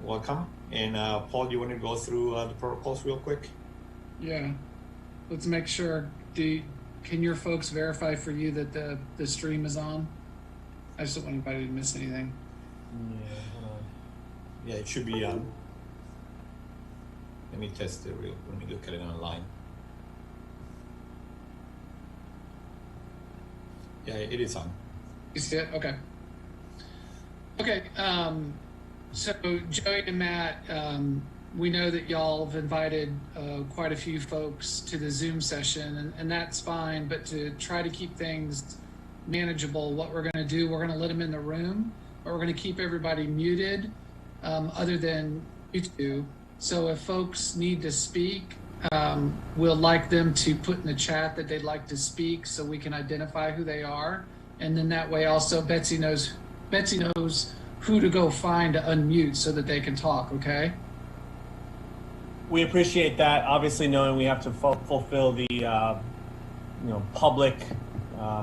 welcome. And Paul, do you want to go through the protocols real quick? Yeah. Let's make sure. Can your folks verify for you that the stream is on? I just don't want anybody to miss anything. Yeah, hold on. Yeah, it should be on. Let me test it real. Let me look at it online. Yeah, it is on. You see it? Okay. Okay. So Joey and Matt, we know that y'all have invited quite a few folks to the Zoom session, and that's fine. But to try to keep things manageable, what we're going to do, we're going to let them in the room, but we're going to keep everybody muted, other than you two. So if folks need to speak, we'll like them to put in the chat that they'd like to speak, so we can identify who they are, and then that way also Betsy knows who to go find to unmute so that they can talk. Okay. We appreciate that. Obviously, knowing we have to fulfill the public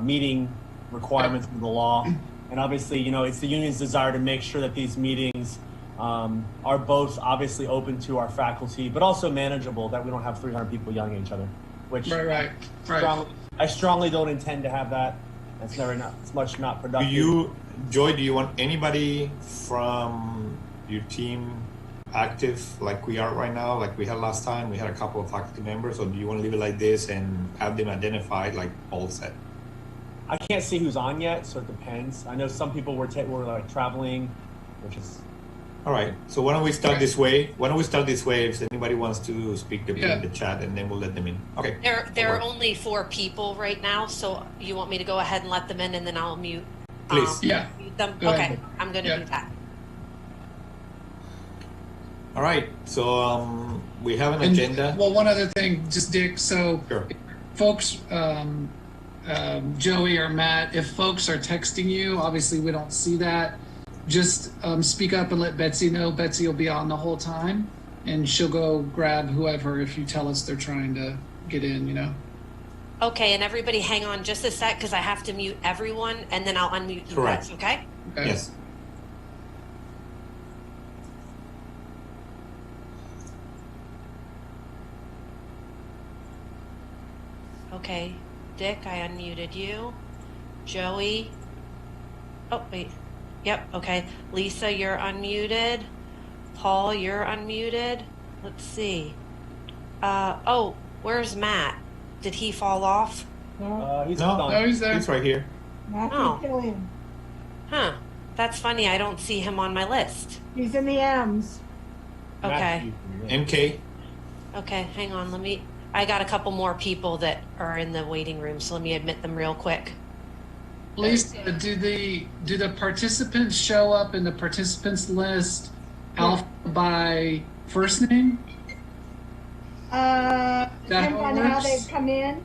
meeting requirements of the law, and obviously, it's the union's desire to make sure that these meetings are both obviously open to our faculty, but also manageable, that we don't have 300 people yelling at each other. Which right. I strongly don't intend to have that. It's much not productive. Joy, do you want anybody from your team active like we are right now, like we had last time? We had a couple of faculty members, or do you want to leave it like this and have them identified like Paul said? I can't see who's on yet, so it depends. I know some people were like traveling, which is... All right, so why don't we start this way? If anybody wants to speak, they'll be in the chat, and then we'll let them in. Okay. There are only 4 people right now, so you want me to go ahead and let them in, and then I'll mute. Please. Mute them. Go okay, ahead. I'm going to do that. All right, so we have an agenda. Well, one other thing, just Dick. So, sure. Folks, Joey or Matt, if folks are texting you, obviously we don't see that. Just speak up and let Betsy know. Betsy will be on the whole time, and she'll go grab whoever if you tell us they're trying to get in, Okay, and everybody hang on just a sec, because I have to mute everyone, and then I'll unmute you guys, okay? Yes. Okay, Dick, I unmuted you. Joey. Oh, wait. Yep, okay. Lisa, you're unmuted. Paul, you're unmuted. Let's see. Oh, where's Matt? Did he fall off? He's he's there. He's right here. Oh. Killian. Huh. That's funny. I don't see him on my list. He's in the M's. Okay. MK. Okay, hang on. I got a couple more people that are in the waiting room, so let me admit them real quick. Lisa, do the participants show up in the participants list alpha by first name? Depends on how they've come in.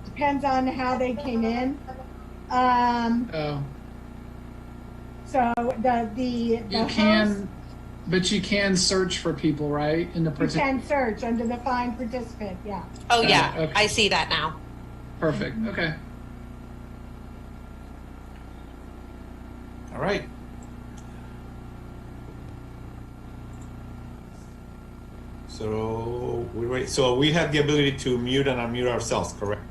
Depends on how they came in. So you can, but you can search for people, right? In the you can search under the find participant. Yeah. Oh yeah, okay. I see that now. Perfect. Okay. All right. So we have the ability to mute and unmute ourselves, correct?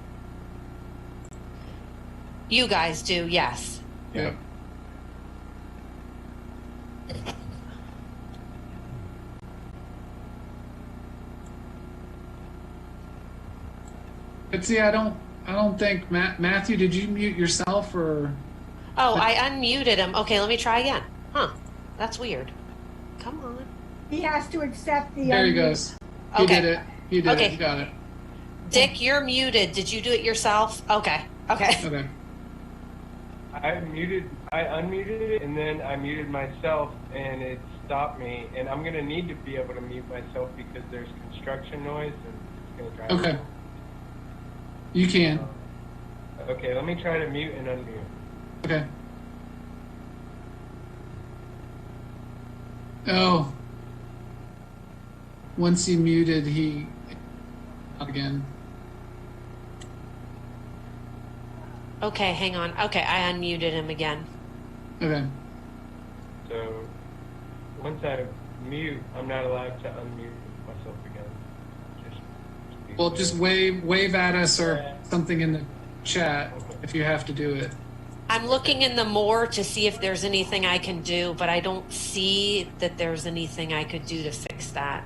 You guys do, yes. Yep. But see, I don't think Matthew, did you mute yourself or? Oh, I unmuted him. Okay, let me try again. Huh? That's weird. Come on. He has to accept the. There he goes. He did it. He did it. You got it. Dick, you're muted. Did you do it yourself? Okay. Okay. I unmuted it, and then I muted myself, and it stopped me. And I'm gonna need to be able to mute myself because there's construction noise, and it's gonna drive me. Okay. You can. Okay, let me try to mute and unmute. Okay. Oh. Once he muted, he again. Okay, hang on. Okay, I unmuted him again. Okay. So once I mute, I'm not allowed to unmute myself again. Well, just wave at us or something in the chat if you have to do it. I'm looking in the more to see if there's anything I can do, but I don't see that there's anything I could do to fix that.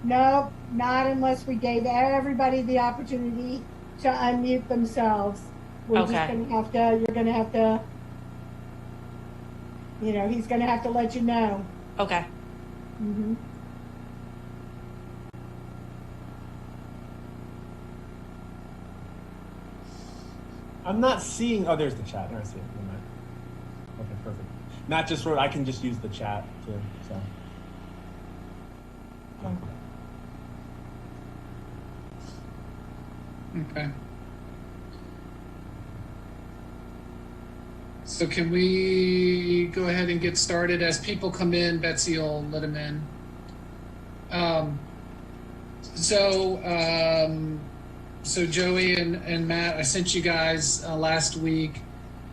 No, not unless we gave everybody the opportunity to unmute themselves. We're just Okay. gonna have to, you're gonna have to, you know, he's gonna have to let you know. Okay. Mm-hmm. I'm not seeing. Oh, there's the chat. There I see it. Okay, perfect. Not just for. I can just use the chat too. So. Okay. So can we go ahead and get started? As people come in, Betsy will let them in. So Joey and Matt, I sent you guys last week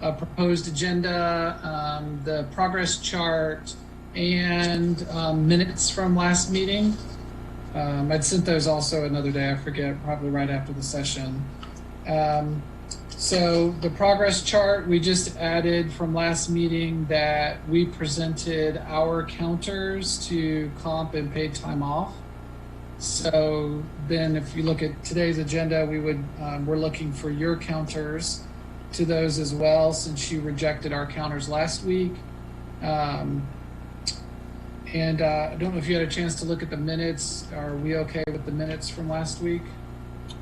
a proposed agenda, the progress chart, and minutes from last meeting. I'd sent those also another day, I forget, probably right after the session. So the progress chart, we just added from last meeting that we presented our counters to comp and paid time off. So then if you look at today's agenda, we're looking for your counters to those as well, since you rejected our counters last week. And I don't know if you had a chance to look at the minutes. Are we okay with the minutes from last week?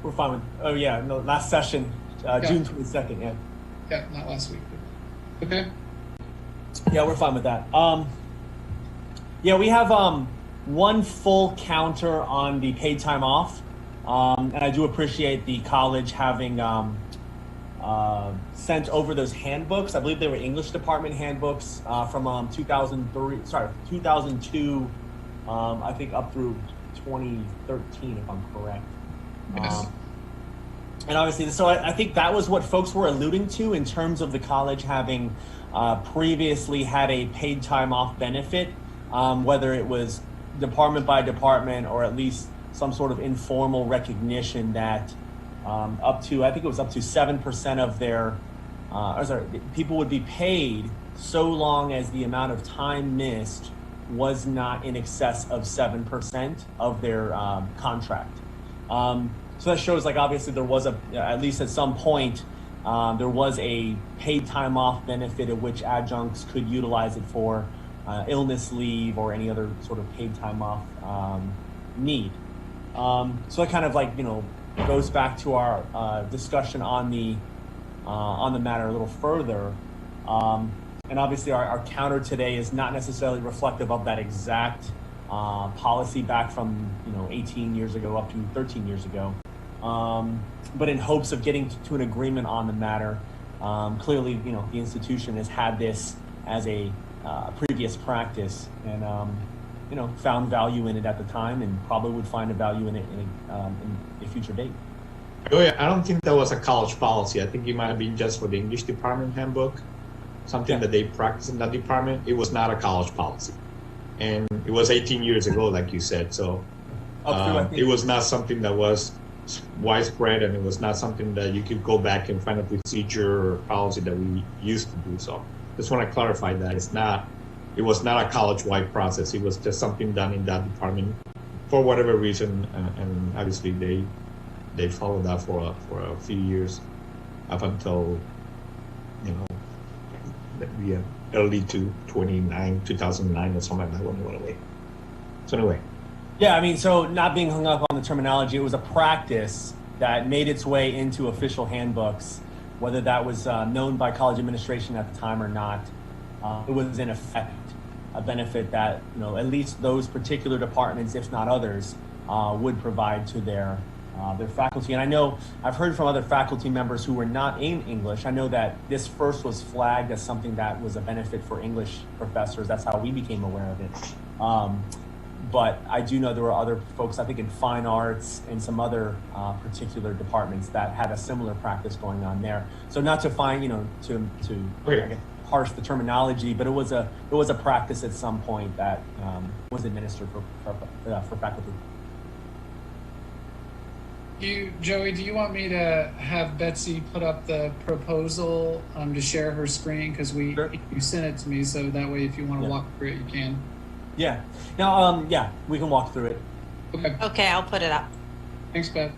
We're fine with. Oh yeah, no, last session, June 22nd. Yeah. Yeah, not last week. Okay. Yeah, we're fine with that. Yeah, we have one full counter on the paid time off, and I do appreciate the college having sent over those handbooks. I believe they were English department handbooks from 2002, I think up through 2013, if I'm correct. Yes. And obviously, so I think that was what folks were alluding to in terms of the college having previously had a paid time off benefit, whether it was department by department or at least some sort of informal recognition that up to 7% of their, people would be paid so long as the amount of time missed was not in excess of 7% of their contract. So that shows, like, obviously there was at least at some point, there was a paid time off benefit of which adjuncts could utilize it for illness leave or any other sort of paid time off need. So that kind of goes back to our discussion on the matter a little further. And obviously our counter today is not necessarily reflective of that exact policy back from 18 years ago up to 13 years ago. But in hopes of getting to an agreement on the matter, clearly the institution has had this as a previous practice and found value in it at the time and probably would find a value in it in a future date. Oh yeah, I don't think that was a college policy. I think it might have been just for the English department handbook, something that they practice in that department. It was not a college policy, and it was 18 years ago, like you said. So it was not something that was widespread, and it was not something that you could go back and find a procedure or policy that we used to do. So just want to clarify that it was not a college-wide process. It was just something done in that department for whatever reason, and obviously they followed that for a few years up until the early to 2009 or something like that when it went away. So anyway. Yeah, I mean, so not being hung up on the terminology, it was a practice that made its way into official handbooks, whether that was known by college administration at the time or not. It was in effect a benefit that at least those particular departments, if not others, would provide to their faculty. And I know I've heard from other faculty members who were not in English. I know that this first was flagged as something that was a benefit for English professors. That's how we became aware of it. But I do know there were other folks, I think in fine arts and some other particular departments that had a similar practice going on there. So not to find, to Okay. parse the terminology, but it was a practice at some point that was administered for faculty. Joey, do you want me to have Betsy put up the proposal to share her screen? Because Sure. you sent it to me, so that way if you want to walk through it, you can. Yeah. Now, yeah, we can walk through it. Okay. Okay, I'll put it up. Thanks, Beth.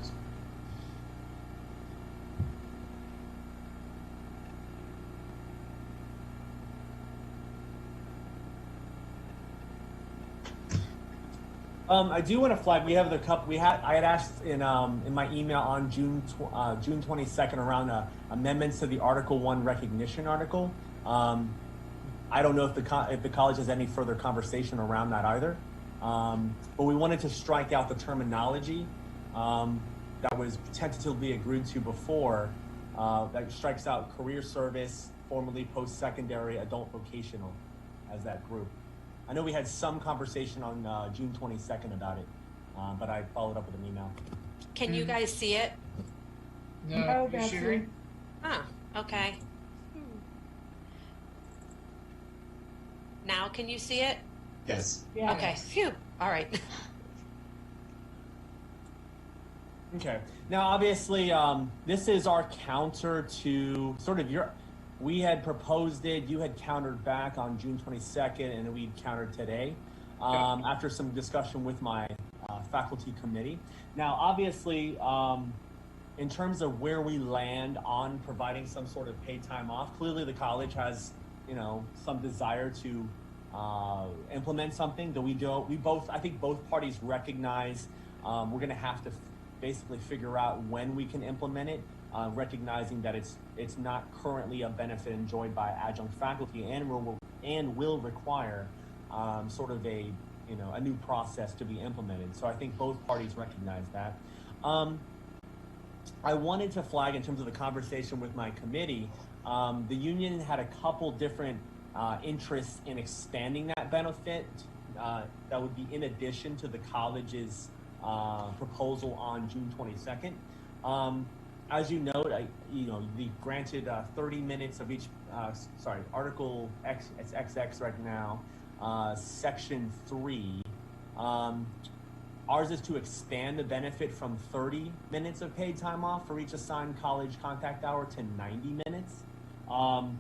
I do want to flag. We have the cup. I had asked in my email on June 22nd around amendments to the Article 1 recognition article. I don't know if the college has any further conversation around that either. But we wanted to strike out the terminology that was tentatively agreed to before. That strikes out career service, formerly post-secondary, adult vocational, as that group. I know we had some conversation on June 22nd about it, but I followed up with an email. Can you guys see it? No, you Betsy. sharing? Huh, okay. Now can you see it? Yes. Yeah. Okay, phew, all right. Okay. Now, obviously, this is our counter to sort of we had proposed it, you had countered back on June 22nd, and we countered today after some discussion with my faculty committee. Now, obviously, in terms of where we land on providing some sort of paid time off, clearly the college has, some desire to implement something that I think both parties recognize we're going to have to basically figure out when we can implement it, recognizing that it's not currently a benefit enjoyed by adjunct faculty and will require sort of a new process to be implemented. So I think both parties recognize that. I wanted to flag in terms of the conversation with my committee, the union had a couple different interests in expanding that benefit that would be in addition to the college's proposal on June 22nd. As you note, the granted 30 minutes of each, Article X, it's XX right now, Section 3. Ours is to expand the benefit from 30 minutes of paid time off for each assigned college contact hour to 90 minutes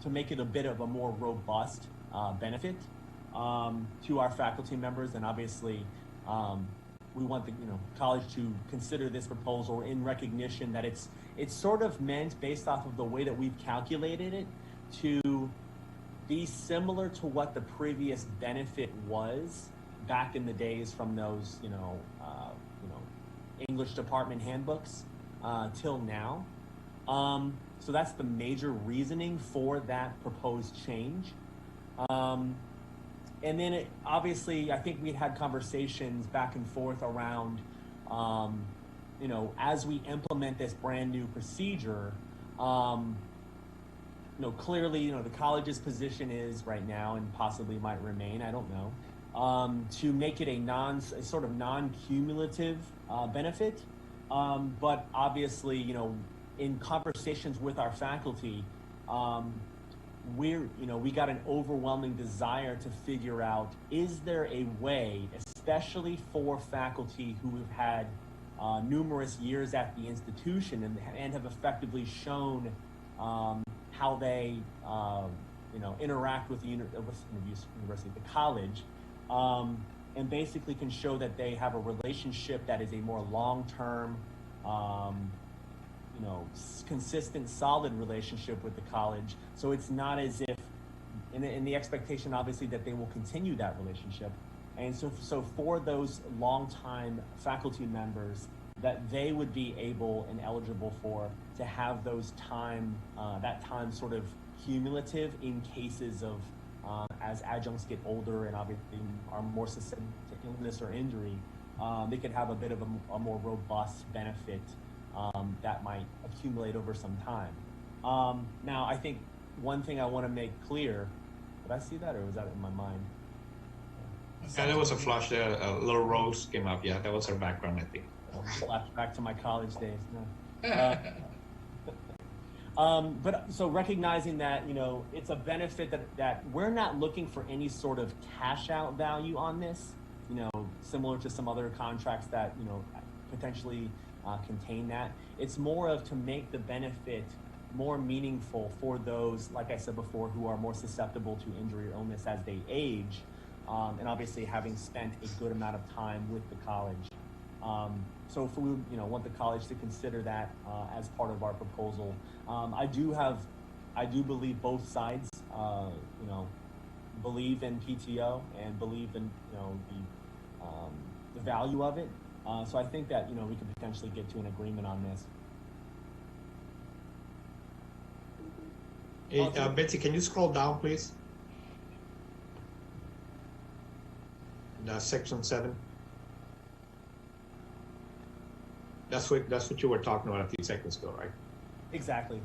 to make it a bit of a more robust benefit to our faculty members. And obviously, we want the college to consider this proposal in recognition that it's sort of meant, based off of the way that we've calculated it, to be similar to what the previous benefit was back in the days from those English department handbooks till now. So that's the major reasoning for that proposed change. And then obviously, I think we'd had conversations back and forth around, as we implement this brand new procedure, clearly, the college's position is right now, and possibly might remain, I don't know, to make it a sort of non-cumulative benefit. But obviously, in conversations with our faculty, we got an overwhelming desire to figure out, is there a way, especially for faculty who have had numerous years at the institution and have effectively shown how they interact with the university, the college, and basically can show that they have a relationship that is a more long-term, consistent, solid relationship with the college. So it's not as if, in the expectation, obviously, that they will continue that relationship. And so for those longtime faculty members, that they would be able and eligible to have those that time sort of cumulative in cases of, as adjuncts get older and obviously are more susceptible to illness or injury, they could have a bit of a more robust benefit that might accumulate over some time. Now, I think one thing I want to make clear, did I see that or was that in my mind? Yeah, there was a flash there. A little rose came up. Yeah, that was her background, I think. Flash back to my college days. No. But so recognizing that, it's a benefit that we're not looking for any sort of cash out value on this, similar to some other contracts that, potentially contain that. It's more of to make the benefit more meaningful for those, like I said before, who are more susceptible to injury or illness as they age, and obviously having spent a good amount of time with the college. So if we want the college to consider that as part of our proposal, I do believe both sides believe in PTO and believe in the value of it. So I think that we could potentially get to an agreement on this. Hey, Betsy, can you scroll down, please? Section 7. That's what you were talking about a few seconds ago, right? Exactly.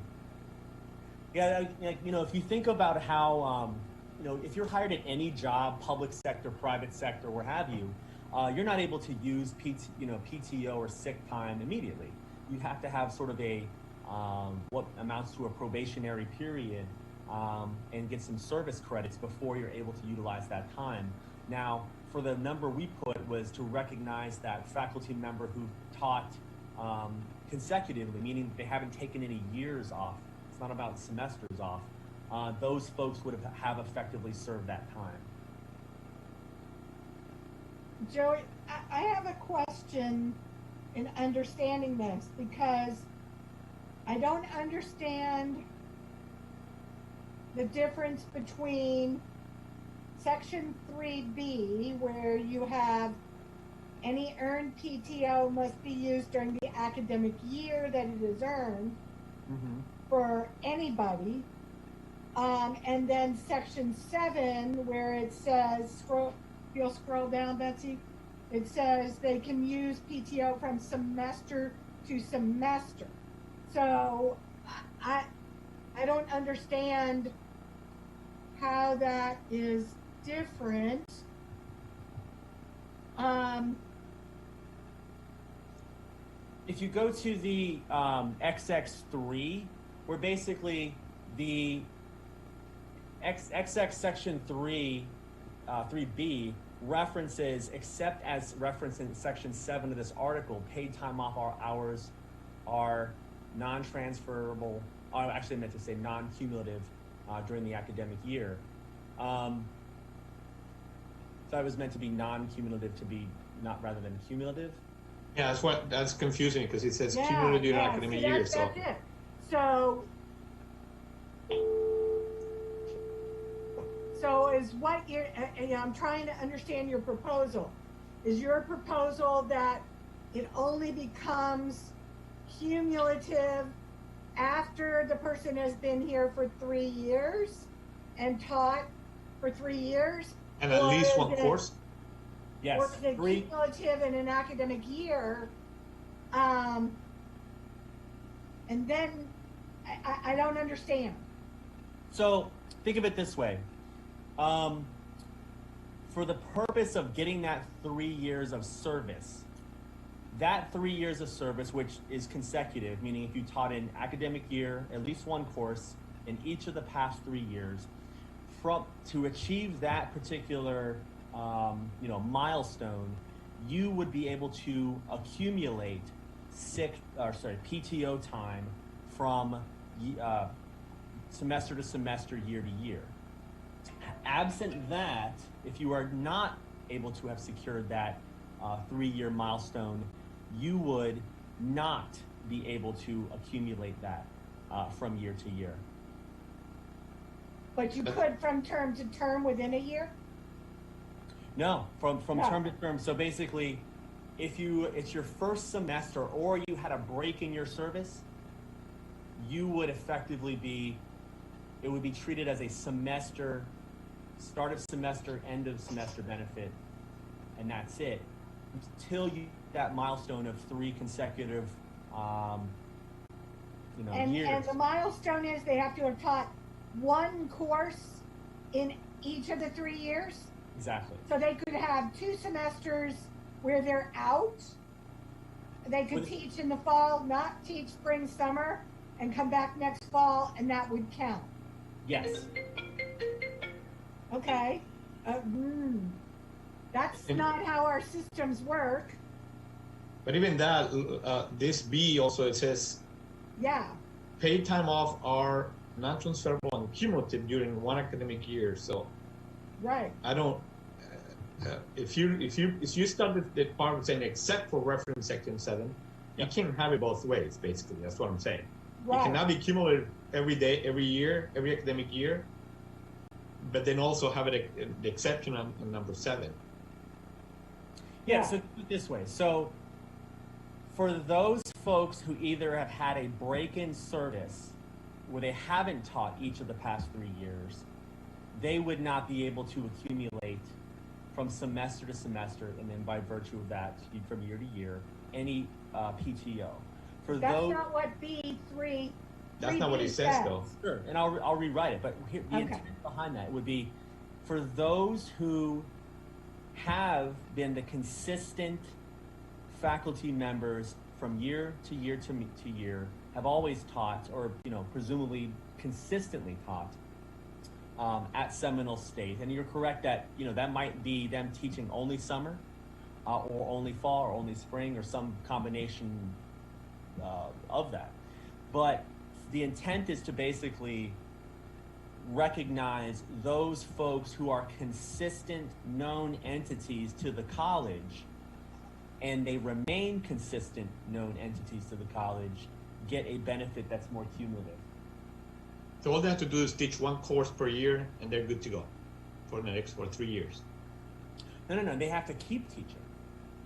Yeah, if you think about how, if you're hired at any job, public sector, private sector, where have you, you're not able to use PTO or sick time immediately. You have to have sort of a what amounts to a probationary period and get some service credits before you're able to utilize that time. Now, for the number we put was to recognize that faculty member who taught consecutively, meaning they haven't taken any years off. It's not about semesters off. Those folks would have effectively served that time. Joey, I have a question in understanding this because I don't understand the difference between Section 3B, where you have any earned PTO must be used during the academic year that it is earned for anybody. And then Section 7, where it says, you'll scroll down, Betsy, it says they can use PTO from semester to semester. So I don't understand how that is different. If you go to the XX3, where basically the XX section 3B references, except as referenced in section 7 of this article, paid time off hours are non-transferable, actually I meant to say non-cumulative during the academic year. So I was meant to be non-cumulative to be not rather than cumulative. Yeah, that's confusing because it says cumulative academic year. That's it. So is what you're, I'm trying to understand your proposal. Is your proposal that it only becomes cumulative after the person has been here for 3 years and taught for 3 years? And at least one course? Yes. Or is it cumulative in an academic year? And then I don't understand. So think of it this way. For the purpose of getting that 3 years of service, that 3 years of service, which is consecutive, meaning if you taught an academic year, at least one course in each of the past 3 years, to achieve that particular milestone, you would be able to accumulate PTO time from semester to semester, year to year. Absent that, if you are not able to have secured that 3-year milestone, you would not be able to accumulate that from year to year. But you could from term to term within a year? No, from term to term. So basically, if it's your first semester or you had a break in your service, you would effectively it would be treated as a semester, start of semester, end of semester benefit, and that's it. Until you that milestone of 3 consecutive years. And the milestone is they have to have taught one course in each of the 3 years? Exactly. So they could have 2 semesters where they're out. They could teach in the fall, not teach spring, summer, and come back next fall, and that would count. Yes. Okay. That's not how our systems work. But even that, this B also, it says Yeah. paid time off are non-transferable and cumulative during one academic year. So Right. I don't. If you start the part with saying except for reference section 7, you can't have it both ways. Basically, that's what I'm saying. Right. It cannot be cumulative every day, every year, every academic year, but then also have it the exception on number 7. Yeah. So put it this way. So for those folks who either have had a break in service where they haven't taught each of the past 3 years, they would not be able to accumulate from semester to semester, and then by virtue of that, from year to year, any PTO. That's not what B3. That's not what he says, though. Sure, and I'll rewrite it. But here, the intent behind that would be for those who have been the consistent faculty members from year to year to year, have always taught, or presumably consistently taught at Seminole State. And you're correct that that might be them teaching only summer, or only fall, or only spring, or some combination of that. But the intent is to basically recognize those folks who are consistent known entities to the college, and they remain consistent known entities to the college, get a benefit that's more cumulative. So all they have to do is teach one course per year, and they're good to go for the next 3 years. No. They have to keep teaching.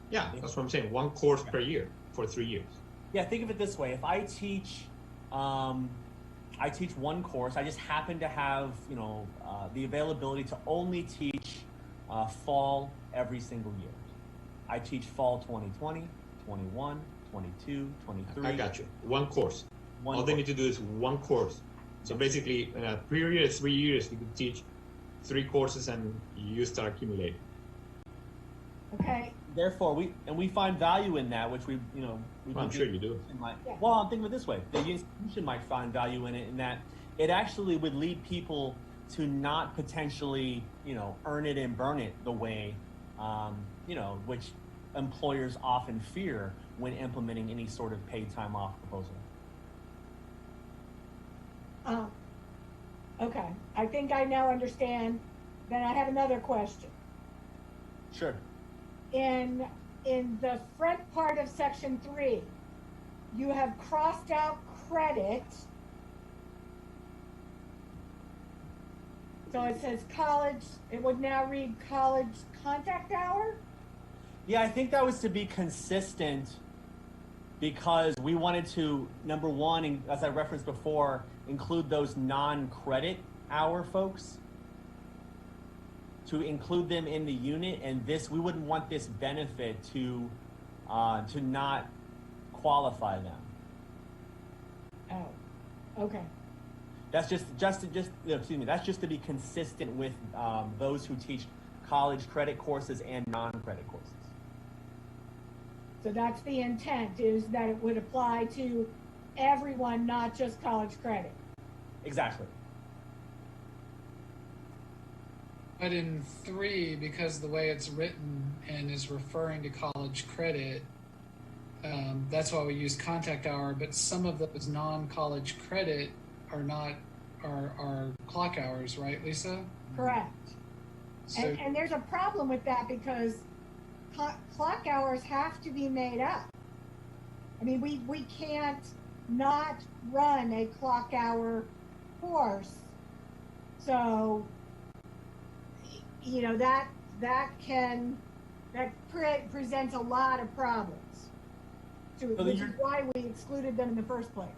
Yeah, that's what I'm saying. One course per year for 3 years. Yeah, think of it this way. If I teach one course, I just happen to have the availability to only teach fall every single year. I teach fall 2020, 21, 22, 23. I got you. One course. All they need to do is one course. So basically, in a period of 3 years, you can teach 3 courses, and you start accumulating. Okay. Therefore, we find value in that, which I'm sure you do. Well, I'm thinking of it this way: the institution might find value in it, in that it actually would lead people to not potentially, earn it and burn it the way, which employers often fear when implementing any sort of paid time off proposal. Okay. I think I now understand. Then I have another question. Sure. In the front part of section 3, you have crossed out credit. So it says college, it would now read college contact hour? Yeah, I think that was to be consistent, because we wanted to, number one, as I referenced before, include those non-credit hour folks, to include them in the unit, and we wouldn't want this benefit to not qualify them. Oh, okay. That's just that's just to be consistent with those who teach college credit courses and non-credit courses. So that's the intent, is that it would apply to everyone, not just college credit. Exactly. But in 3, because the way it's written and is referring to college credit, that's why we use contact hour. But some of those non-college credit are clock hours, right, Lisa? Correct. So, And there's a problem with that, because clock hours have to be made up. I mean, we can't not run a clock hour course. So, that presents a lot of problems. Which is why we excluded them in the first place.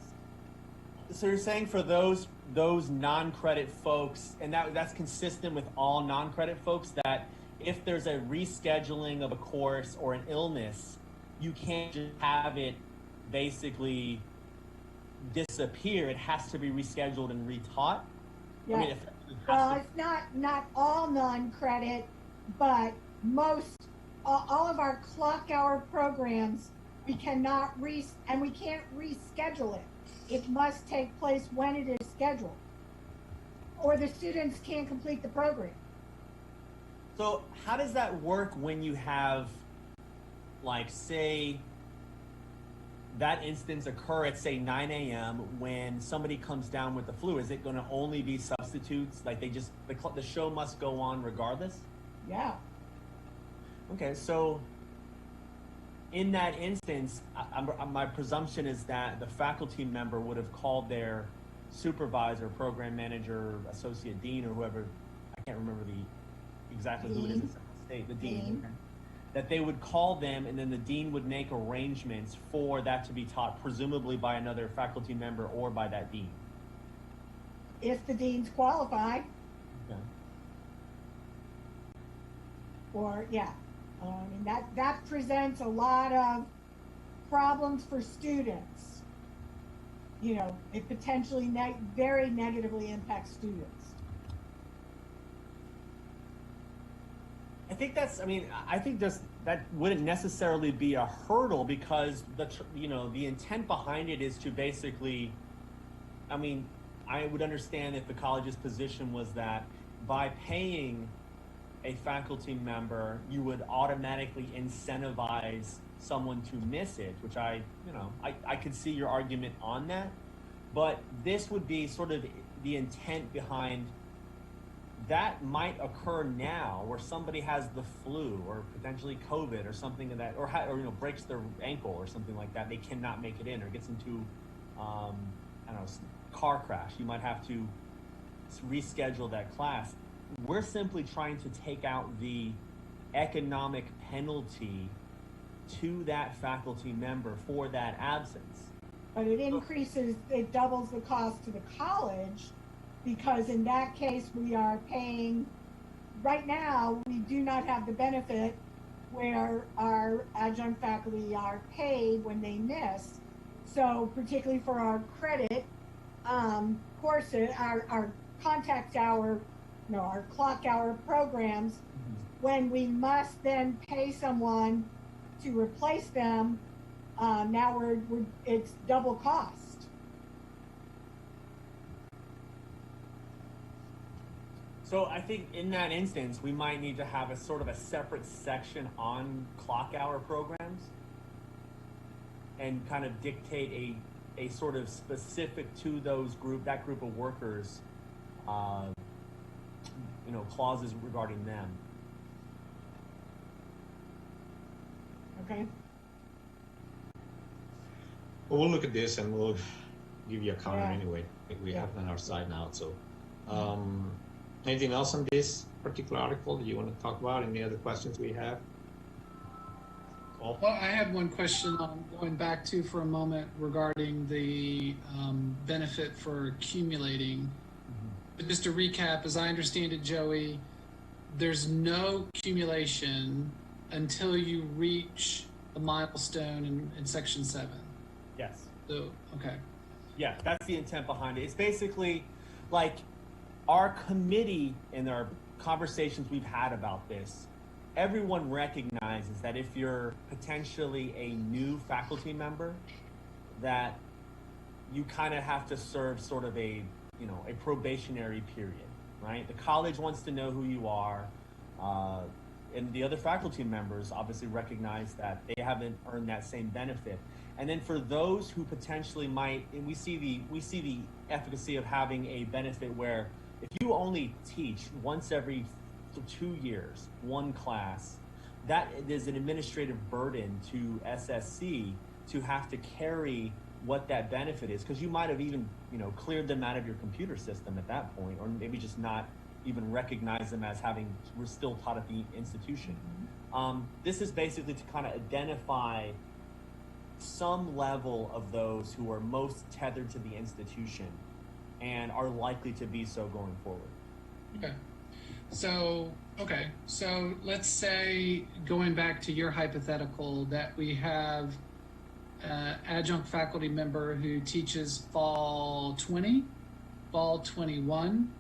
So you're saying for those non-credit folks, and that's consistent with all non-credit folks, that if there's a rescheduling of a course or an illness, you can't just have it basically disappear. It has to be rescheduled and retaught. Yeah. I mean, it's not all non-credit, but all of our clock hour programs, we cannot we can't reschedule it. it must take place when it is scheduled, or the students can't complete the program. So how does that work when you have, like, say, that instance occur at, say, 9 a.m. when somebody comes down with the flu? Is it going to only be substitutes? Like, the show must go on regardless? Yeah. Okay, so in that instance, my presumption is that the faculty member would have called their supervisor, program manager, associate dean, or whoever. I can't remember exactly who it is in the state. The dean. Okay. That they would call them, and then the dean would make arrangements for that to be taught, presumably by another faculty member or by that dean. If the dean's qualified. Okay. Or, yeah. I mean, that presents a lot of problems for students. You know, it potentially very negatively impacts students. I think that wouldn't necessarily be a hurdle, because the intent behind it is to basically, I mean, I would understand if the college's position was that by paying a faculty member, you would automatically incentivize someone to miss it, which I could see your argument on that. But this would be sort of the intent behind that might occur now, where somebody has the flu or potentially COVID or something of that, or breaks their ankle or something like that. They cannot make it in, or gets into car crash. You might have to reschedule that class. We're simply trying to take out the economic penalty to that faculty member for that absence. But it doubles the cost to the college, because in that case we are paying, right now we do not have the benefit where our adjunct faculty are paid when they miss. So particularly for our credit courses, our contact hour, our clock hour programs, when we must then pay someone to replace them, now it's double cost. So I think in that instance, we might need to have a sort of a separate section on clock hour programs, and kind of dictate a sort of specific to that group of workers, clauses regarding them. Okay. Well, we'll look at this and we'll give you a counter anyway. We have it on our side now. So, anything else on this particular article that you want to talk about? Any other questions we have? Well, I had one question on going back to for a moment regarding the benefit for accumulating. But just to recap, as I understand it, Joey, there's no accumulation until you reach the milestone in Section 7. Yes. So, okay. Yeah, that's the intent behind it. It's basically like our committee, in our conversations we've had about this, everyone recognizes that if you're potentially a new faculty member, that you kind of have to serve sort of a probationary period, right? The college wants to know who you are, and the other faculty members obviously recognize that they haven't earned that same benefit. And then for those who potentially might, and we see the efficacy of having a benefit where if you only teach once every 2 years, one class, that is an administrative burden to SSC to have to carry what that benefit is, because you might have even cleared them out of your computer system at that point, or maybe just not even recognize them as having were still taught at the institution. This is basically to kind of identify some level of those who are most tethered to the institution and are likely to be so going forward. Okay. So let's say, going back to your hypothetical, that we have adjunct faculty member who teaches fall 20, fall 21,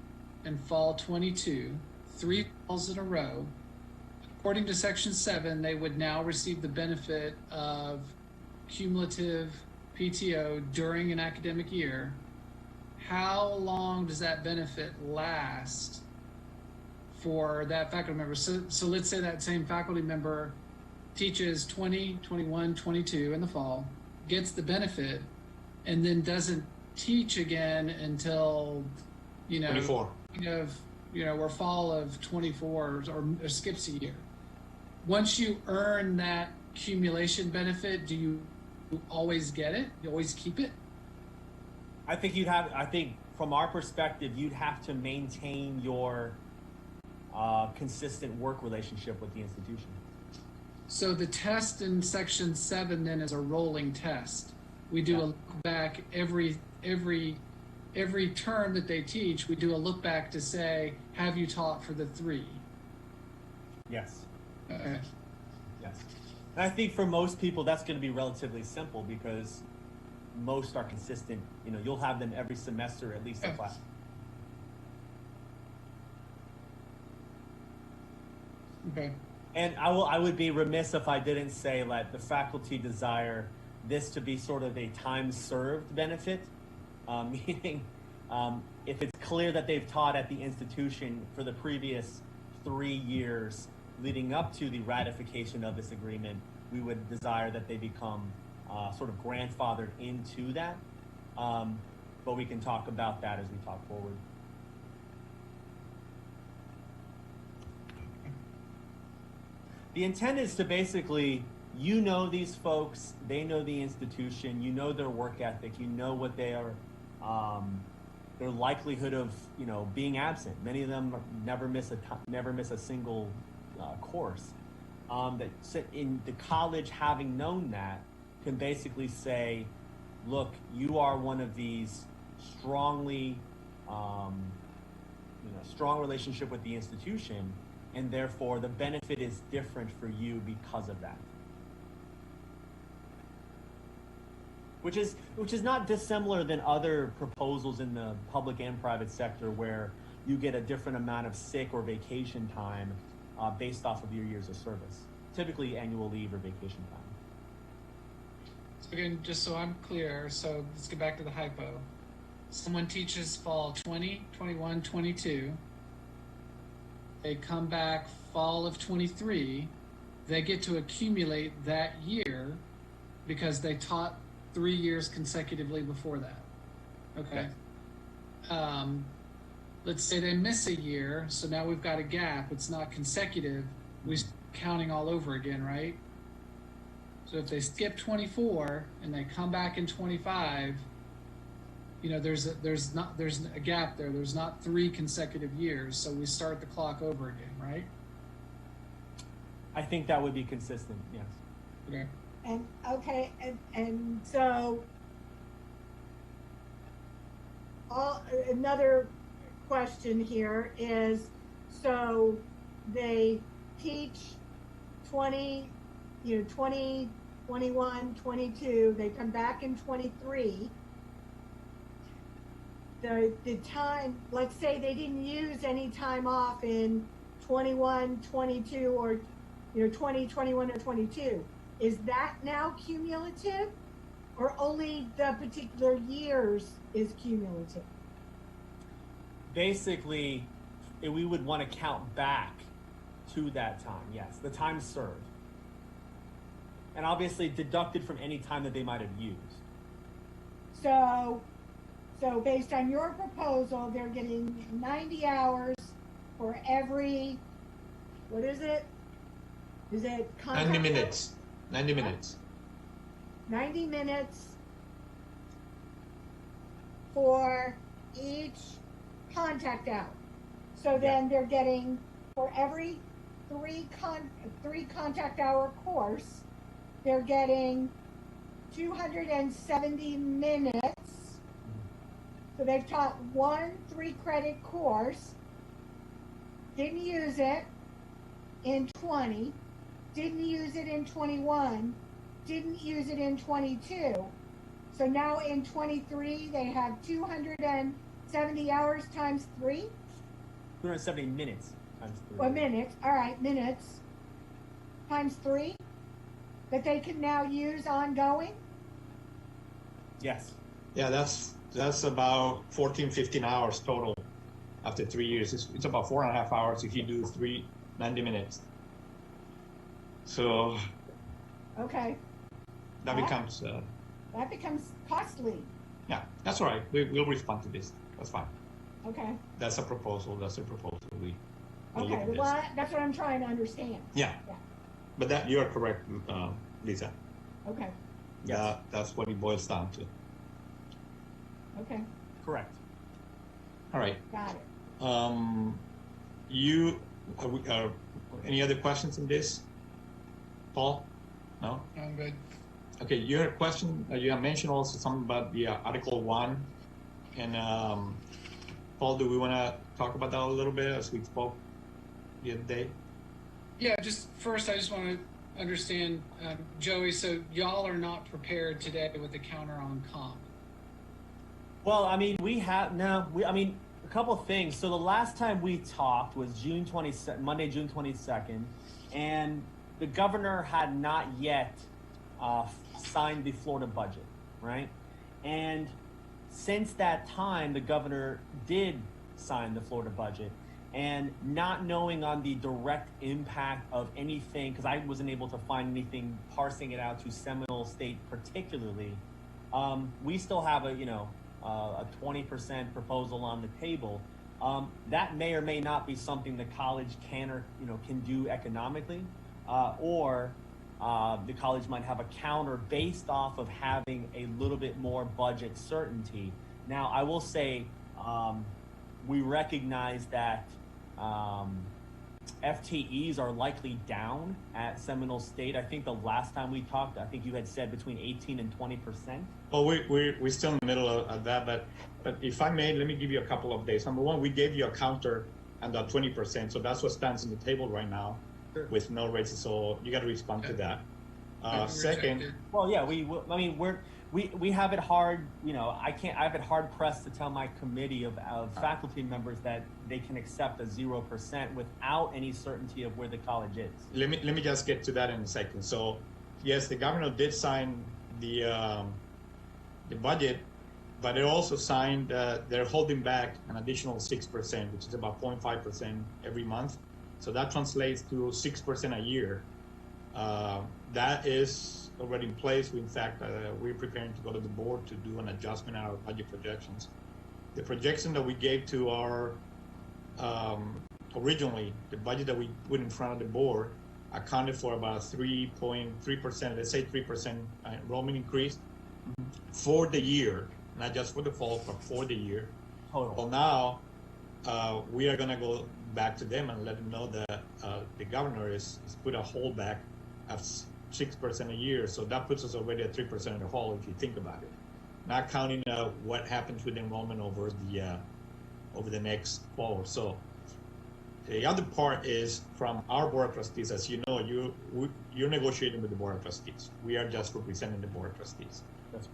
and fall 22, 3 falls in a row. According to Section 7, they would now receive the benefit of cumulative PTO during an academic year, how long does that benefit last for that faculty member? So let's say that same faculty member teaches 20, 21, 22 in the fall, gets the benefit, and then doesn't teach again until, 24. Or fall of 24 or skips a year. Once you earn that accumulation benefit, do you always get it? You always keep it? I think from our perspective, you'd have to maintain your consistent work relationship with the institution. So the test in section 7 then is a rolling test. We do a look back every term that they teach. We do a look back to say, have you taught for the 3? Yes. Okay. Yes. And I think for most people, that's going to be relatively simple because most are consistent. You'll have them every semester, at least a class. Okay. And I would be remiss if I didn't say that the faculty desire this to be sort of a time served benefit, meaning if it's clear that they've taught at the institution for the previous 3 years leading up to the ratification of this agreement, we would desire that they become sort of grandfathered into that. But we can talk about that as we talk forward. The intent is to basically, these folks, they know the institution, their work ethic, what they are, their likelihood of, being absent. Many of them never miss a single course. That in the college, having known that, can basically say, look, you are one of these strong relationship with the institution, and therefore the benefit is different for you because of that. Which is not dissimilar than other proposals in the public and private sector where you get a different amount of sick or vacation time based off of your years of service, typically annual leave or vacation time. So again, just so I'm clear, so let's get back to the hypo. Someone teaches fall 20, 21, 22. They come back fall of 23. They get to accumulate that year because they taught 3 years consecutively before that. Okay. Let's say they miss a year, so now we've got a gap. It's not consecutive. We're counting all over again, right? So if they skip 24 and they come back in 25, there's a gap there. There's not 3 consecutive years, so we start the clock over again, right? I think that would be consistent. Yes. Okay. And so another question here is, so they teach 20, 20, 21, 22, they come back in 23. The time, let's say they didn't use any time off in 21, 22, or 20, 21, or 22. Is that now cumulative, or only the particular years is cumulative? Basically, we would want to count back to that time. Yes, the time served, and obviously deducted from any time that they might have used. So based on your proposal, they're getting 90 hours for every, what is it? Is it 90 minutes? 90 minutes. 90 minutes for each contact hour. So then they're getting, for every three contact hour course, they're getting 270 minutes. So they've taught 1 3-credit course, didn't use it in 20, didn't use it in 21, didn't use it in 22. So now in 23, they have 270 hours times 3? 270 minutes times 3. Well, minutes, all right, minutes times 3 that they can now use ongoing? Yes. Yeah, that's about 14, 15 hours total after 3 years. It's about 4.5 hours if you do 90 minutes. So Okay, that becomes, that becomes costly. yeah, that's all right. We'll respond to this. That's fine. Okay, That's a proposal. That's a proposal. We'll look okay, at this. well, that's what I'm trying to understand. Yeah, Yeah, but that you are correct, Lisa. okay, Yes. That's what it boils down to. okay, Correct. All right. got it. Any other questions in this, Paul? No. I'm good. Okay, you had a question. You have mentioned also something about the Article 1, and Paul, do we want to talk about that a little bit as we spoke the other day? Yeah, just first, I just want to understand, Joey. So y'all are not prepared today with the counter on comp. Well, I mean, a couple of things. So the last time we talked was Monday, June 22nd, and the governor had not yet signed the Florida budget, right? And since that time, the governor did sign the Florida budget, and not knowing on the direct impact of anything, because I wasn't able to find anything parsing it out to Seminole State particularly, we still have a 20% proposal on the table. That may or may not be something the college can do economically, or the college might have a counter based off of having a little bit more budget certainty. Now, I will say we recognize that FTEs are likely down at Seminole State. I think the last time we talked, I think you had said between 18 and 20%. Well, we're still in the middle of that, but if I may, let me give you a couple of days. Number one, we gave you a counter and that 20%, so that's what stands on the table right now. Sure. With no raises, so you got to respond to that. Second, well, yeah, we have it hard. I have it hard pressed to tell my committee of faculty members that they can accept a 0% without any certainty of where the college is. Let me just get to that in a second. So, yes, the governor did sign the budget, but it also signed they're holding back an additional 6%, which is about 0.5% every month. So that translates to 6% a year. That is already in place. In fact, we're preparing to go to the board to do an adjustment in our budget projections. The projection that we gave to our originally, the budget that we put in front of the board accounted for about 3.3%, let's say 3% enrollment increase for the year, not just for the fall, but for the year. Well, now we are going to go back to them and let them know that the governor is put a holdback of 6% a year. So that puts us already at 3% in the hole if you think about it. Not counting what happens with enrollment over the next fall or so. The other part is from our board of trustees. As you know, you're negotiating with the board of trustees. We are just representing the board of trustees.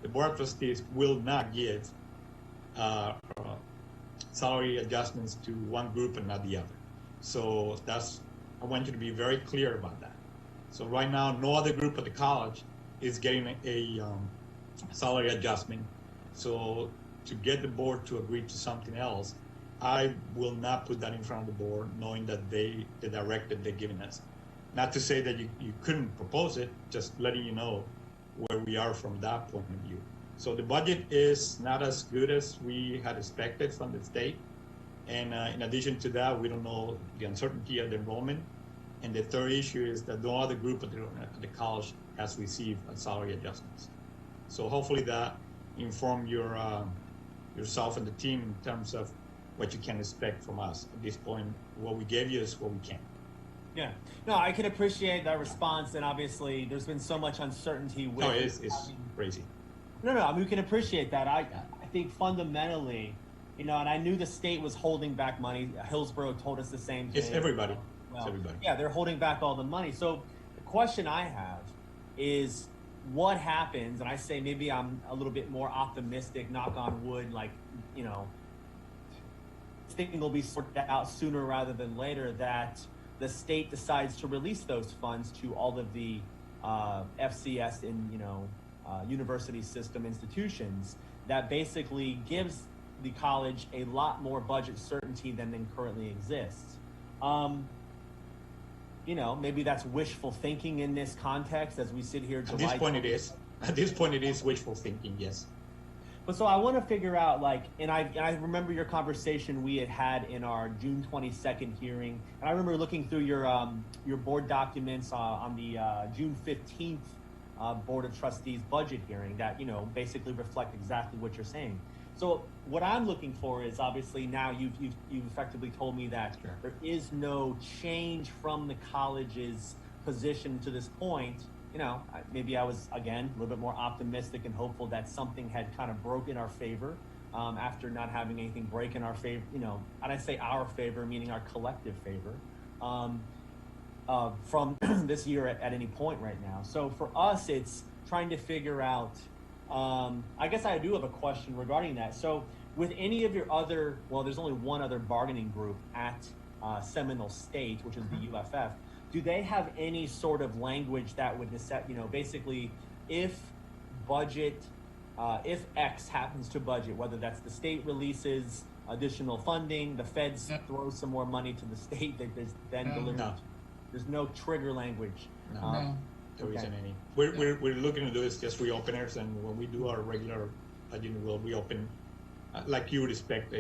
The board of trustees will not give salary adjustments to one group and not the other. So I want you to be very clear about that. So right now, no other group at the college is getting a salary adjustment. So to get the board to agree to something else, I will not put that in front of the board, knowing that the directive they're giving us. Not to say that you couldn't propose it, just letting you know where we are from that point of view. So the budget is not as good as we had expected from the state. And in addition to that, we don't know the uncertainty of the enrollment. And the third issue is that no other group at the college has received salary adjustments. So hopefully that inform yourself and the team in terms of what you can expect from us. At this point, what we gave you is what we can. Yeah. No, I can appreciate that response, and obviously there's been so much uncertainty with it's crazy. No, I mean, we can appreciate that. I think fundamentally, and I knew the state was holding back money. Hillsborough told us the same thing. It's everybody. Well, it's everybody. Yeah, they're holding back all the money. So the question I have is what happens, and I say maybe I'm a little bit more optimistic, knock on wood, thing will be sorted out sooner rather than later, that the state decides to release those funds to all of the FCS in university system institutions that basically gives the college a lot more budget certainty than currently exists. Maybe that's wishful thinking in this context as we sit here. At this point, it is. At this point, it is wishful thinking. Yes. But so I want to figure out, and I remember your conversation we had in our June 22nd hearing, and I remember looking through your board documents on the June 15th Board of Trustees budget hearing that basically reflect exactly what you're saying. So what I'm looking for is, obviously now you've effectively told me that there is no change from the college's position to this point. Maybe I was, again, a little bit more optimistic and hopeful that something had kind of broke in our favor after not having anything break in our favor, and I say our favor, meaning our collective favor, from this year at any point right now. So for us, it's trying to figure out, I guess I do have a question regarding that. So with any of your other, well, there's only one other bargaining group at Seminole State, which is the UFF. Do they have any sort of language that would basically if X happens to budget, whether that's the state releases additional funding, the feds throw some more money to the state, that there's then delivered. No. There's no trigger language. No. There isn't any. We're looking to do is just reopeners, and when we do our regular budget, we'll reopen. Like you would expect,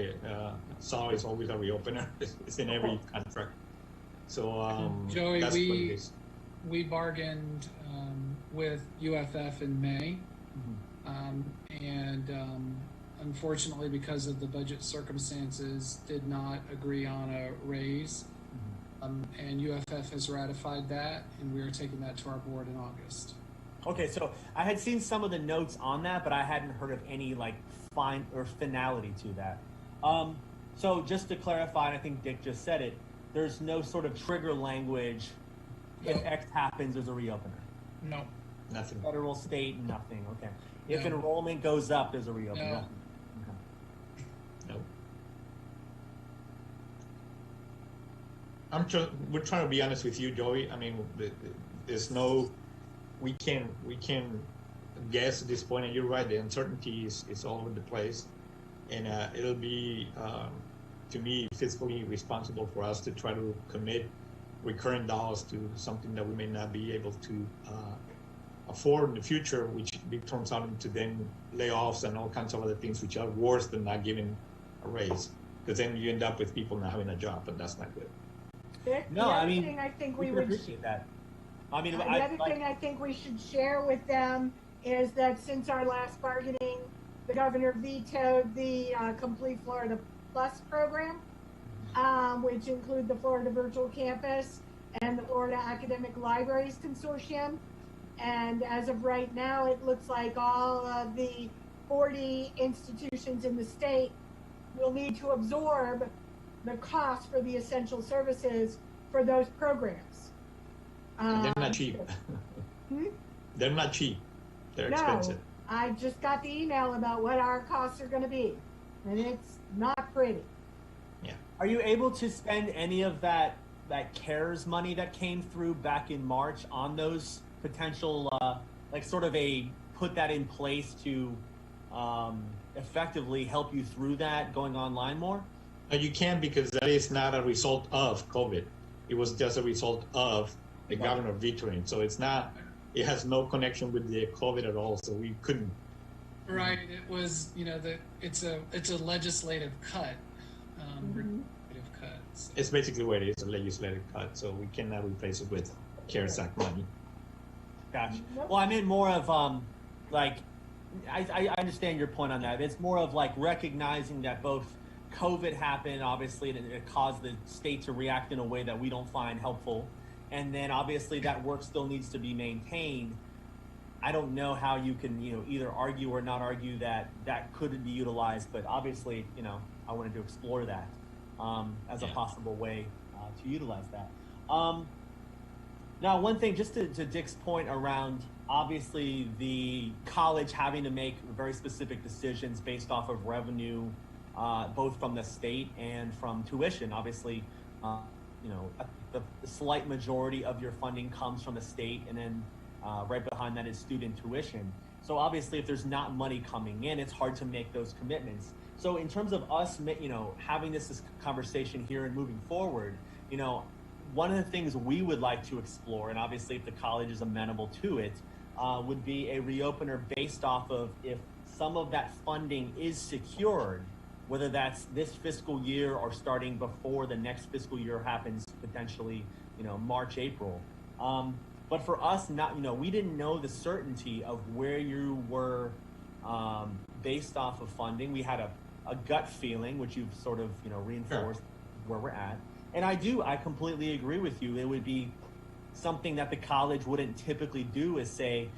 SAW is always a reopener. It's in every contract. So Joey, that's what it is. we bargained with UFF in May, and unfortunately, because of the budget circumstances, did not agree on a raise. And UFF has ratified that, and we are taking that to our board in August. Okay, so I had seen some of the notes on that, but I hadn't heard of any fine or finality to that. So just to clarify, and I think Dick just said it, there's no sort of trigger language. If X happens, there's a reopener. No. Nothing. Federal, state, nothing. Okay. If No. enrollment goes up, there's a reopener. No. Nothing. No. We're trying to be honest with you, Joey. I mean, there's no. We can guess at this point, and you're right. The uncertainty is all over the place, and it'll be. To me, fiscally responsible for us to try to commit recurring dollars to something that we may not be able to afford in the future, which turns out into then layoffs and all kinds of other things, which are worse than not giving a raise, because then you end up with people not having a job, and that's not good. No, I mean, thing I think we would appreciate that. I mean, the other thing I think we should share with them is that since our last bargaining, the governor vetoed the Complete Florida Plus program, which include the Florida Virtual Campus and the Florida Academic Libraries Consortium. And as of right now, it looks like all of the 40 institutions in the state will need to absorb the cost for the essential services for those programs. And they're not cheap. They're not cheap. They're expensive. No, I just got the email about what our costs are going to be, and it's not pretty. Yeah. Are you able to spend any of that CARES money that came through back in March on those potential, put that in place to effectively help you through that going online more? No, you can't, because that is not a result of COVID. It was just a result of the governor vetoing. So it's not. It has no connection with the COVID at all. So we couldn't. Right. It was, it's a legislative cut. Legislative cuts. It's basically what it is, a legislative cut. So we cannot replace it with CARES Act money. Gotcha. Well, I meant more of I understand your point on that. It's more of recognizing that both COVID happened, obviously, and it caused the state to react in a way that we don't find helpful. And then obviously that work still needs to be maintained. I don't know how you can, either argue or not argue that could be utilized, but obviously, I wanted to explore that as a possible way to utilize that. Now, one thing, just to Dick's point around, obviously, the college having to make very specific decisions based off of revenue, both from the state and from tuition. Obviously, the slight majority of your funding comes from the state, and then right behind that is student tuition. So obviously, if there's not money coming in, it's hard to make those commitments. So in terms of us, having this conversation here and moving forward, one of the things we would like to explore, and obviously if the college is amenable to it, would be a reopener based off of if some of that funding is secured, whether that's this fiscal year or starting before the next fiscal year happens, potentially, March, April. But for us, we didn't know the certainty of where you were based off of funding. We had a gut feeling, which you've sort of, reinforced where we're at. And I completely agree with you. It would be something that the college wouldn't typically do is say,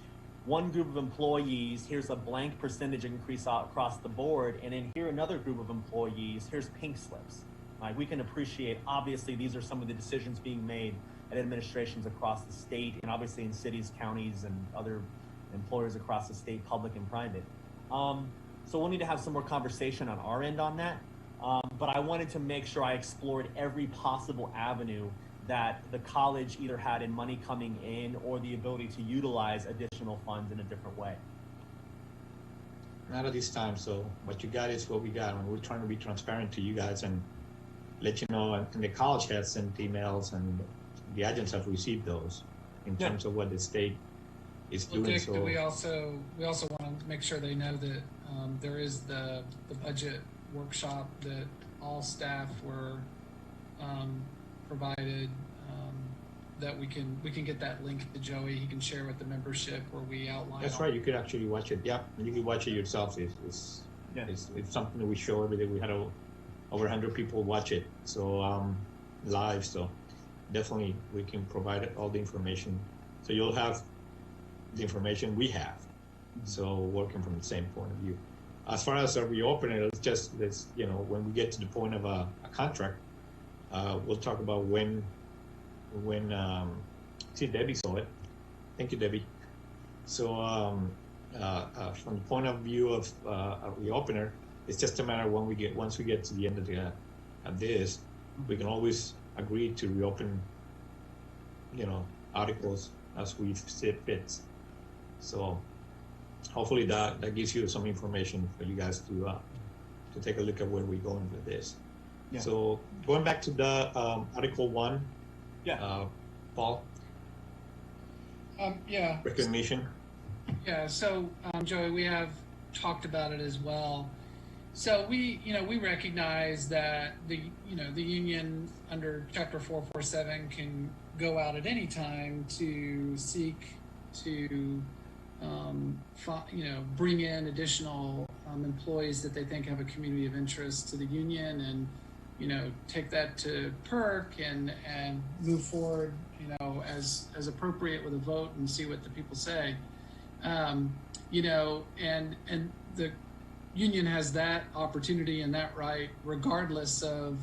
one group of employees, here's a blank percentage increase across the board, and then here another group of employees, here's pink slips. Right? We can appreciate, obviously, these are some of the decisions being made at administrations across the state and obviously in cities, counties, and other employers across the state, public and private. So we'll need to have some more conversation on our end on that. But I wanted to make sure I explored every possible avenue that the college either had in money coming in or the ability to utilize additional funds in a different way. Not at this time, so what you got is what we got. And we're trying to be transparent to you guys and let you know, and the college has sent emails and the agents have received those in terms of what the state is doing. Dick, so we also want to make sure they know that there is the budget workshop that all staff were provided, that we can get that link to Joey. He can share with the membership where we outline. That's right. You could actually watch it. Yeah, you can watch it yourself. It's something that we show every day. We had over 100 people watch it, so live. So definitely we can provide all the information. So you'll have the information we have. So working from the same point of view. As far as a reopening, let's when we get to the point of a contract, we'll talk about when see, Debbie saw it. Thank you, Debbie. So from the point of view of a reopener, it's just a matter when once we get to the end of this, we can always agree to reopen, articles as we see fit. So hopefully that gives you some information for you guys to take a look at where we're going with this. Yeah. So going back to the Article 1, Paul. Recognition. Yeah. So Joey, we have talked about it as well. So we recognize that the union under Chapter 447 can go out at any time to seek to bring in additional employees that they think have a community of interest to the union, and take that to PERC and move forward as appropriate with a vote and see what the people say. And the union has that opportunity and that right regardless of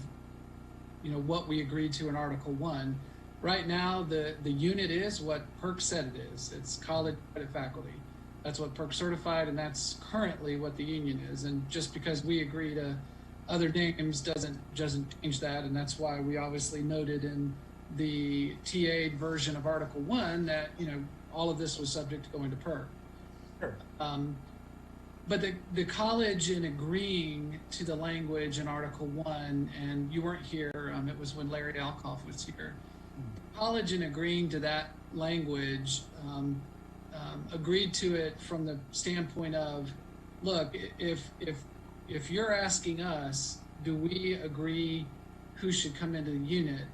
what we agreed to in Article 1. Right now the unit is what PERC said it is. It's college credit faculty. That's what PERC certified, and that's currently what the union is. And just because we agree to other names doesn't change that, and that's why we obviously noted in the TA version of Article 1 that all of this was subject to going to PERC. Sure. But the college, in agreeing to the language in Article 1, and you weren't here, it was when Larry Alcoff was here. The college, in agreeing to that language, agreed to it from the standpoint of, look, if you're asking us, do we agree who should come into the unit?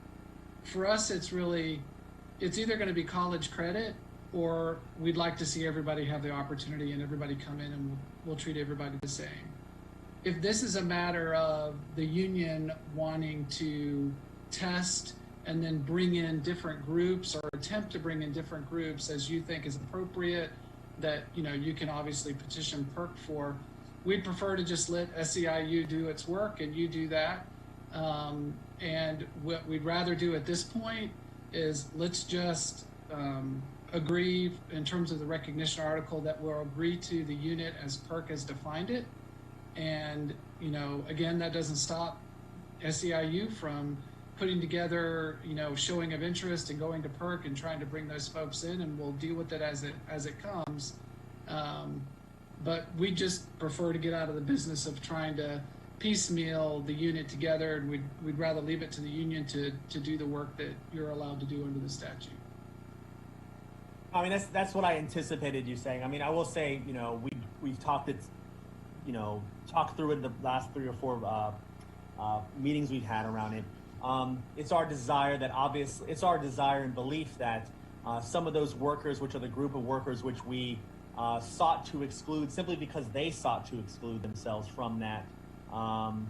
For us, it's either going to be college credit, or we'd like to see everybody have the opportunity and everybody come in, and we'll treat everybody the same. If this is a matter of the union wanting to test and then bring in different groups, or attempt to bring in different groups as you think is appropriate, that you can obviously petition PERC for, we'd prefer to just let SEIU do its work and you do that. And what we'd rather do at this point is let's just agree in terms of the recognition article that we'll agree to the unit as PERC has defined it. And, again, that doesn't stop SEIU from putting together, showing of interest and going to PERC and trying to bring those folks in, and we'll deal with it as it comes. But we just prefer to get out of the business of trying to piecemeal the unit together, and we'd rather leave it to the union to do the work that you're allowed to do under the statute. I mean, that's what I anticipated you saying. I mean, I will say, we've talked it, talked through it the last 3 or 4 meetings we've had around it. It's our desire and belief that some of those workers, which are the group of workers which we sought to exclude simply because they sought to exclude themselves from that, and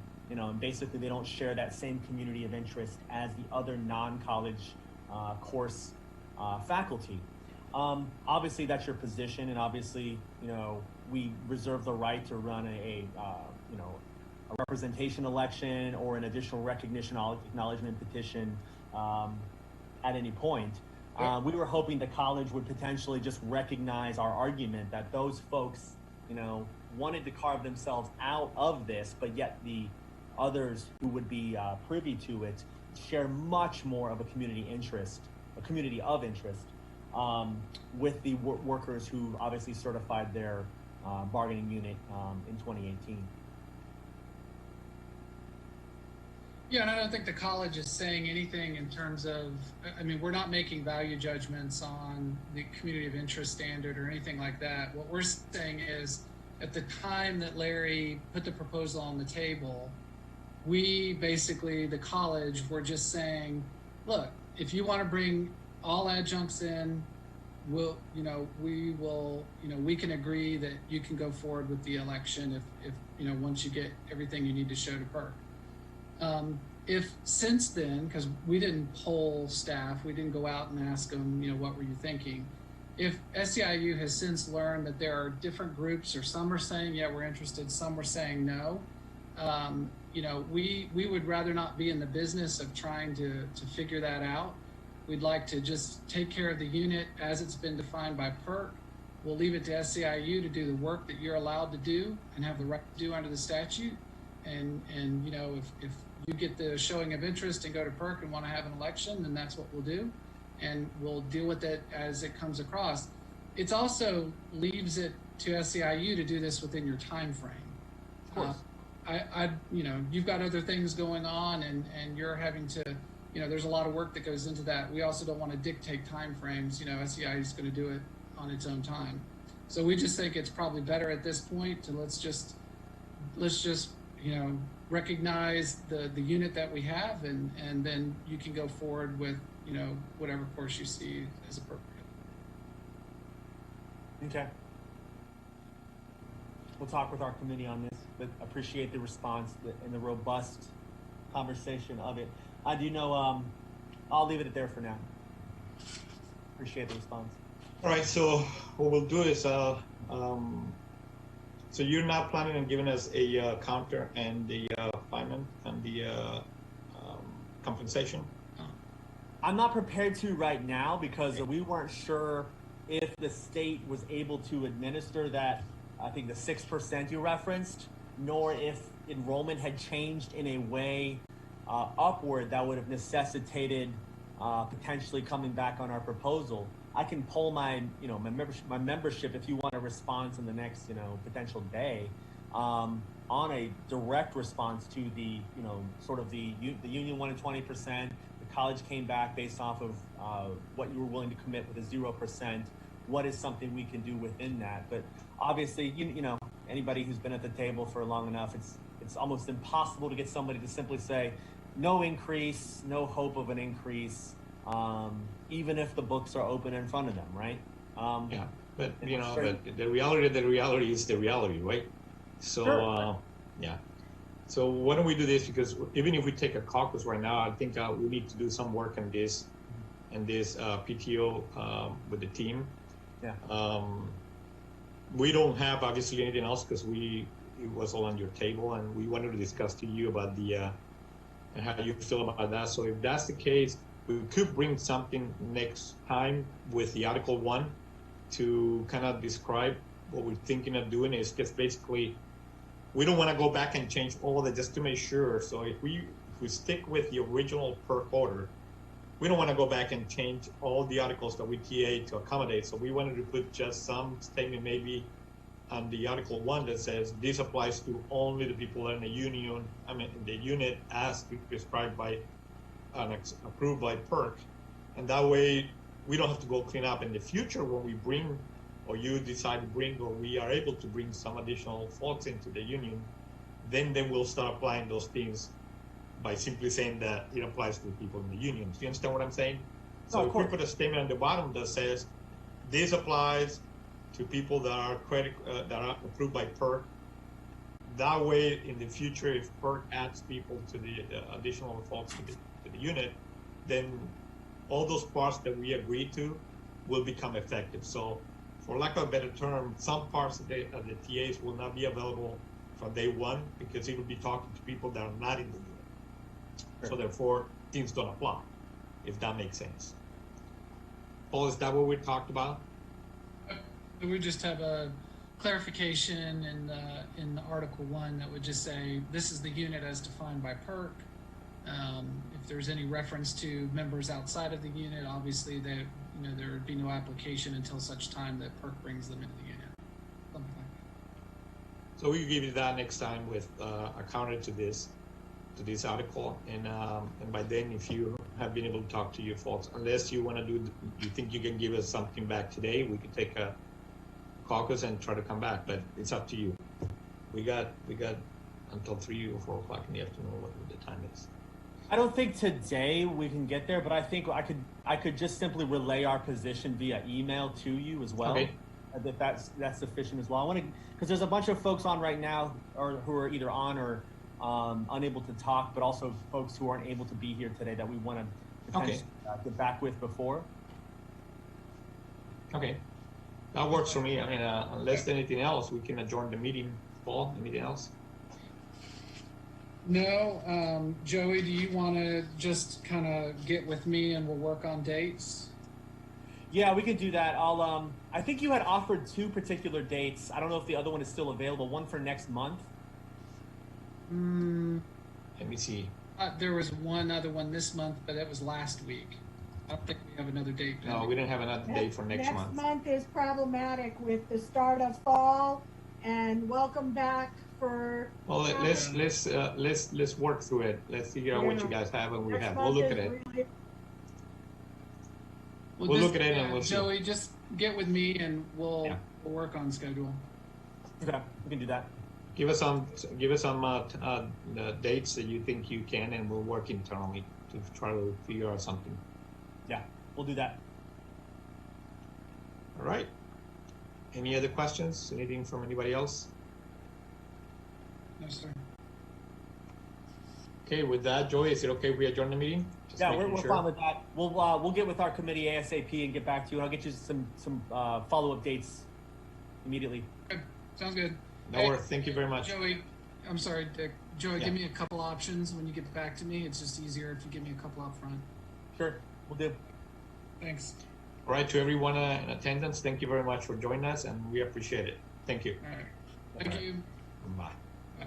basically they don't share that same community of interest as the other non-college course faculty. Obviously that's your position, and obviously, we reserve the right to run a representation election or an additional recognition acknowledgement petition at any point. We were hoping the college would potentially just recognize our argument that those folks, wanted to carve themselves out of this, but yet the others who would be privy to it share much more of a community of interest with the workers who obviously certified their bargaining unit in 2018. Yeah, and I don't think the college is saying anything in terms of, I mean, we're not making value judgments on the community of interest standard or anything like that. What we're saying is, at the time that Larry put the proposal on the table, we basically, the college, were just saying, look, if you want to bring all adjuncts in, we can agree that you can go forward with the election if once you get everything you need to show to PERC. If since then, because we didn't poll staff, we didn't go out and ask them, what were you thinking? If SEIU has since learned that there are different groups, or some are saying, yeah, we're interested, some are saying no, we would rather not be in the business of trying to figure that out. We'd like to just take care of the unit as it's been defined by PERC. We'll leave it to SEIU to do the work that you're allowed to do and have the right to do under the statute. And if you get the showing of interest and go to PERC and want to have an election, then that's what we'll do, and we'll deal with it as it comes across. It also leaves it to SEIU to do this within your time frame. Of course. You've got other things going on, and you're having to, there's a lot of work that goes into that. We also don't want to dictate time frames. SEIU is going to do it on its own time. So we just think it's probably better at this point to let's just recognize the unit that we have, and then you can go forward with, whatever course you see as appropriate. Okay. We'll talk with our committee on this, but appreciate the response and the robust conversation of it. I do know, I'll leave it there for now. Appreciate the response. All right, so what we'll do is, so you're not planning on giving us a counter and the payment and the compensation? I'm not prepared to right now because we weren't sure if the state was able to administer that, I think the 6% you referenced, nor if enrollment had changed in a way upward that would have necessitated potentially coming back on our proposal. I can poll my membership if you want a response in the next, potential day, on a direct response to the, sort of the union wanted 20%. The college came back based off of what you were willing to commit with a 0%. What is something we can do within that? But obviously, anybody who's been at the table for long enough, it's almost impossible to get somebody to simply say, no increase, no hope of an increase. Even if the books are open in front of them, right? Yeah, but but the reality is the reality, right? So Sure. Yeah. So why don't we do this? Because even if we take a caucus right now, I think we need to do some work on this, PTO with the team. Yeah. We don't have obviously anything else because it was all on your table, and we wanted to discuss to you about the and how you feel about that. So if that's the case, we could bring something next time with the Article 1 to kind of describe what we're thinking of doing. Is just basically, we don't want to go back and change all of it just to make sure. So if we stick with the original PERC order, we don't want to go back and change all the articles that we TA to accommodate. So we wanted to put just some statement maybe on the Article 1 that says this applies to only the people that are in the union, the unit as prescribed by approved by PERC. And that way we don't have to go clean up in the future when we bring, or you decide to bring, or we are able to bring some additional folks into the union, then we'll start applying those things by simply saying that it applies to the people in the union. Do you understand what I'm saying? So if we put a statement on the bottom that says this applies to people that are that are approved by PERC, that way in the future, if PERC adds people to the additional folks to the unit, then all those parts that we agreed to will become effective. So for lack of a better term, some parts of the TAs will not be available from day one because it will be talking to people that are not in the unit. Sure. So therefore, things don't apply, if that makes sense. Paul, is that what we talked about? We just have a clarification in Article 1 that would just say this is the unit as defined by PERC. If there's any reference to members outside of the unit, obviously there would be no application until such time that PERC brings them into the unit. Something like that. So we'll give you that next time with a counter to this article, and by then, if you have been able to talk to your folks, unless you want to you think you can give us something back today, we could take a caucus and try to come back, but it's up to you. We got until 3 or 4 o'clock in the afternoon, what the time is. I don't think today we can get there, but I think I could just simply relay our position via email to you as well. Okay. That's sufficient as well. I want to, because there's a bunch of folks on right now who are either on or unable to talk, but also folks who aren't able to be here today that we want to get back with before. Okay, that works for me. I mean, unless anything else, we can adjourn the meeting. Paul, anything else? No, Joey, do you want to just kind of get with me and we'll work on dates? Yeah, we could do that. I think you had offered 2 particular dates. I don't know if the other one is still available. One for next month. Let me see. There was one other one this month, but that was last week. I don't think we have another date. No, we didn't have another date for next month. Next month is problematic with the start of fall, and welcome back for. Well, let's work through it. Let's figure out what you guys have and we next have. month We'll look at is it. really- We'll look at it and we'll see. Joey, just get with me and we'll work on schedule. Okay, we can do that. Give us some dates that you think you can, and we'll work internally to try to figure out something. Yeah, we'll do that. All right. Any other questions? Anything from anybody else? No, sir. Okay, with that, Joey, is it okay if we adjourn the meeting? Just Yeah, making we're sure. fine with that. We'll get with our committee ASAP and get back to you, and I'll get you some follow-up dates immediately. Okay, sounds good. No worries. Thank you very much. Joey, I'm sorry, Dick. Joey, Yeah. give me a couple options when you get back to me. It's just easier if you give me a couple up front. Sure, we'll do. Thanks. All right, to everyone in attendance, thank you very much for joining us, and we appreciate it. Thank you. All right. Thank you. Bye. Bye.